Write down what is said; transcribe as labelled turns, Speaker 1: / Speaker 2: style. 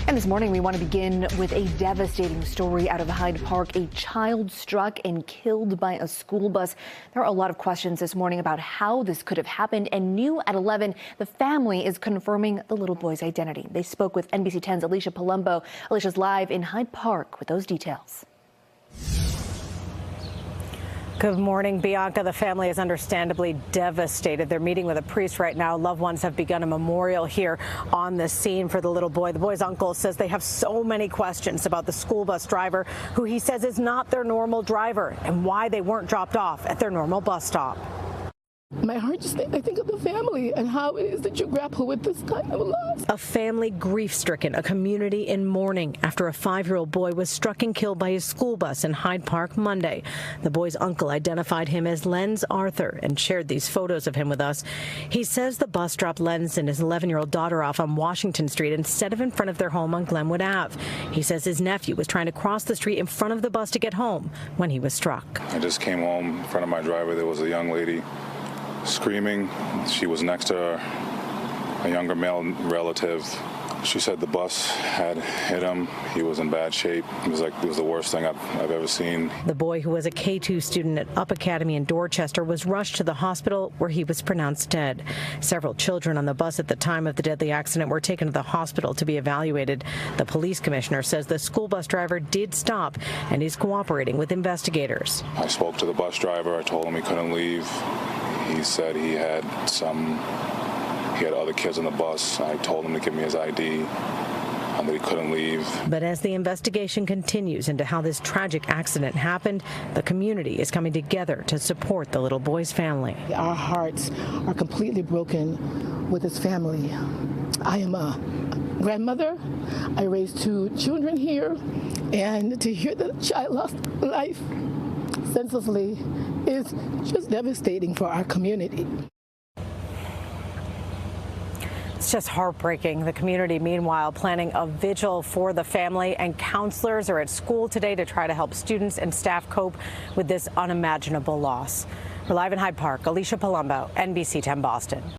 Speaker 1: And this morning, we want to begin with a devastating story out of Hyde Park. A child struck and killed by a school bus. There are a lot of questions this morning about how this could have happened. And new at 11, the family is confirming the little boy's identity. They spoke with NBC 10's Alicia Palumbo. Alicia's live in Hyde Park with those details.
Speaker 2: Good morning, Bianca. The family is understandably devastated. They're meeting with a priest right now. Loved ones have begun a memorial here on the scene for the little boy. The boy's uncle says they have so many questions about the school bus driver, who he says is not their normal driver, and why they weren't dropped off at their normal bus stop.
Speaker 3: My heart just, I think of the family and how it is that you grapple with this kind of loss.
Speaker 2: A family grief-stricken, a community in mourning after a 5-year-old boy was struck and killed by his school bus in Hyde Park Monday. The boy's uncle identified him as Lenz Arthur and shared these photos of him with us. He says the bus dropped Lenz and his 11-year-old daughter off on Washington Street instead of in front of their home on Glenwood Ave. He says his nephew was trying to cross the street in front of the bus to get home when he was struck.
Speaker 4: I just came home in front of my driveway. There was a young lady screaming. She was next to a younger male relative. She said the bus had hit him. He was in bad shape. It was the worst thing I've ever seen.
Speaker 2: The boy, who was a K-2 student at Up Academy in Dorchester, was rushed to the hospital where he was pronounced dead. Several children on the bus at the time of the deadly accident were taken to the hospital to be evaluated. The police commissioner says the school bus driver did stop and is cooperating with investigators.
Speaker 4: I spoke to the bus driver. I told him he couldn't leave. He said he had other kids on the bus. I told him to give me his ID and that he couldn't leave.
Speaker 2: But as the investigation continues into how this tragic accident happened, the community is coming together to support the little boy's family.
Speaker 3: Our hearts are completely broken with his family. I am a grandmother. I raised 2 children here, and to hear that a child lost life senselessly is just devastating for our community.
Speaker 2: It's just heartbreaking. The community, meanwhile, planning a vigil for the family, and counselors are at school today to try to help students and staff cope with this unimaginable loss. We're live in Hyde Park. Alicia Palumbo, NBC 10 Boston.